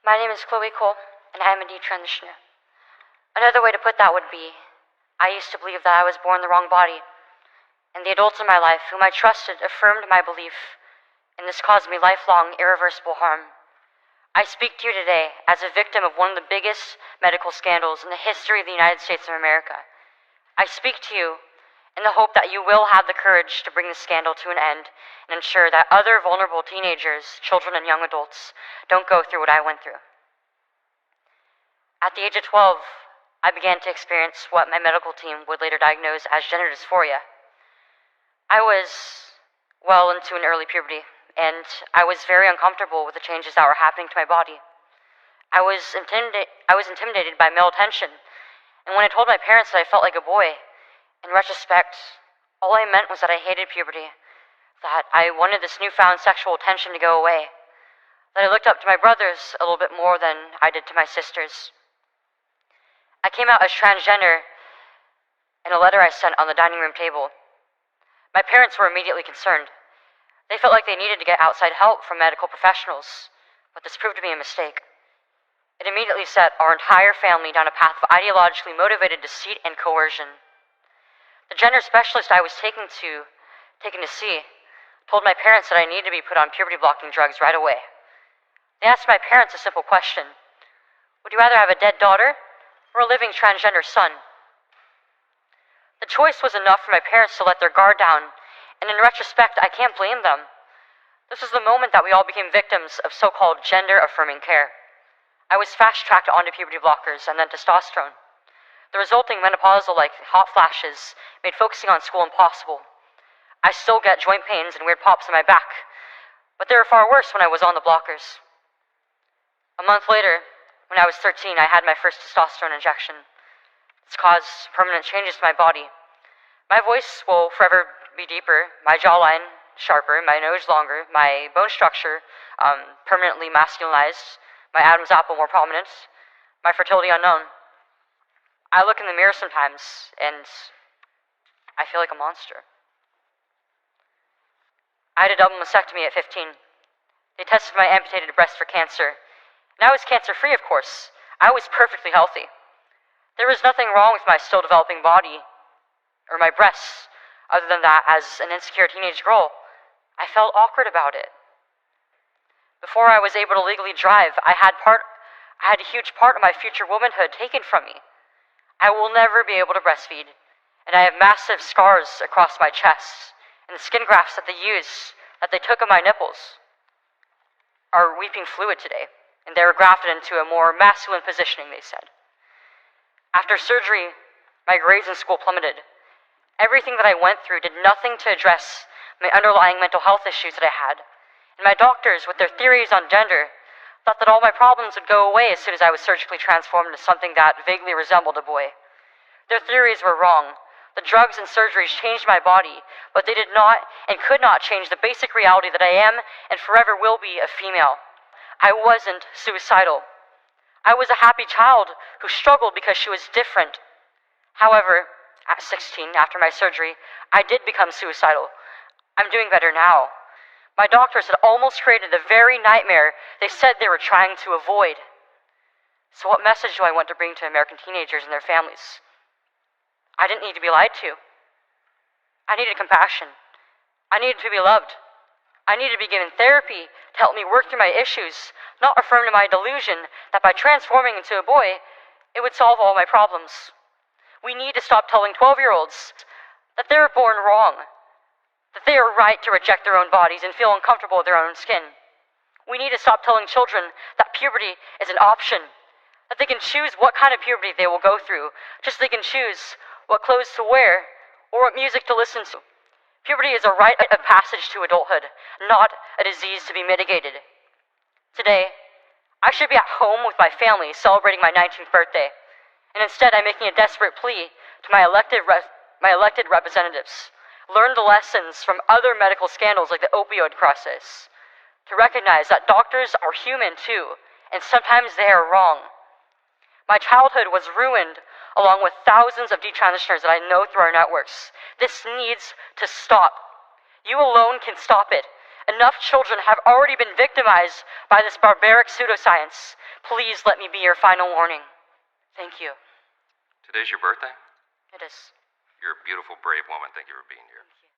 My name is Chloe Cole, and I am a detransitioner. Another way to put that would be, I used to believe that I was born in the wrong body, and the adults in my life whom I trusted affirmed my belief, and this caused me lifelong, irreversible harm. I speak to you today as a victim of one of the biggest medical scandals in the history of the United States of America. I speak to you in the hope that you will have the courage to bring the scandal to an end and ensure that other vulnerable teenagers, children, and young adults don't go through what I went through. At the age of 12, I began to experience what my medical team would later diagnose as gender dysphoria. I was well into an early puberty, and I was very uncomfortable with the changes that were happening to my body. I was intimidated by male attention, and when I told my parents that I felt like a boy, in retrospect, all I meant was that I hated puberty, that I wanted this newfound sexual attention to go away, that I looked up to my brothers a little bit more than I did to my sisters. I came out as transgender in a letter I sent on the dining room table. My parents were immediately concerned. They felt like they needed to get outside help from medical professionals, but this proved to be a mistake. It immediately set our entire family down a path of ideologically motivated deceit and coercion. The gender specialist I was taken to see told my parents that I needed to be put on puberty-blocking drugs right away. They asked my parents a simple question: would you rather have a dead daughter or a living transgender son? The choice was enough for my parents to let their guard down, and in retrospect, I can't blame them. This was the moment that we all became victims of so-called gender-affirming care. I was fast-tracked onto puberty blockers and then testosterone. The resulting menopausal-like hot flashes made focusing on school impossible. I still get joint pains and weird pops in my back, but they were far worse when I was on the blockers. A month later, when I was 13, I had my first testosterone injection. It's caused permanent changes to my body. My voice will forever be deeper, my jawline sharper, my nose longer, my bone structure permanently masculinized, my Adam's apple more prominent, my fertility unknown. I look in the mirror sometimes, and I feel like a monster. I had a double mastectomy at 15. They tested my amputated breast for cancer, and I was cancer-free, of course. I was perfectly healthy. There was nothing wrong with my still developing body, or my breasts, other than that, as an insecure teenage girl, I felt awkward about it. Before I was able to legally drive, I had a huge part of my future womanhood taken from me. I will never be able to breastfeed, and I have massive scars across my chest, and the skin grafts that they took of my nipples are weeping fluid today, and they were grafted into a more masculine positioning, they said. After surgery, my grades in school plummeted. Everything that I went through did nothing to address my underlying mental health issues that I had, and my doctors, with their theories on gender, thought that all my problems would go away as soon as I was surgically transformed into something that vaguely resembled a boy. Their theories were wrong. The drugs and surgeries changed my body, but they did not and could not change the basic reality that I am and forever will be a female. I wasn't suicidal. I was a happy child who struggled because she was different. However, at 16, after my surgery, I did become suicidal. I'm doing better now. My doctors had almost created the very nightmare they said they were trying to avoid. So what message do I want to bring to American teenagers and their families? I didn't need to be lied to. I needed compassion. I needed to be loved. I needed to be given therapy to help me work through my issues, not affirm to my delusion that by transforming into a boy, it would solve all my problems. We need to stop telling 12-year-olds that they were born wrong, that they are right to reject their own bodies and feel uncomfortable with their own skin. We need to stop telling children that puberty is an option, that they can choose what kind of puberty they will go through, just so they can choose what clothes to wear or what music to listen to. Puberty is a rite of passage to adulthood, not a disease to be mitigated. Today, I should be at home with my family celebrating my 19th birthday, and instead I'm making a desperate plea to my elected representatives. Learn the lessons from other medical scandals like the opioid crisis, to recognize that doctors are human too, and sometimes they are wrong. My childhood was ruined along with thousands of detransitioners that I know through our networks. This needs to stop. You alone can stop it. Enough children have already been victimized by this barbaric pseudoscience. Please let me be your final warning. Thank you. Today's your birthday? It is. You're a beautiful, brave woman. Thank you for being here. Thank you.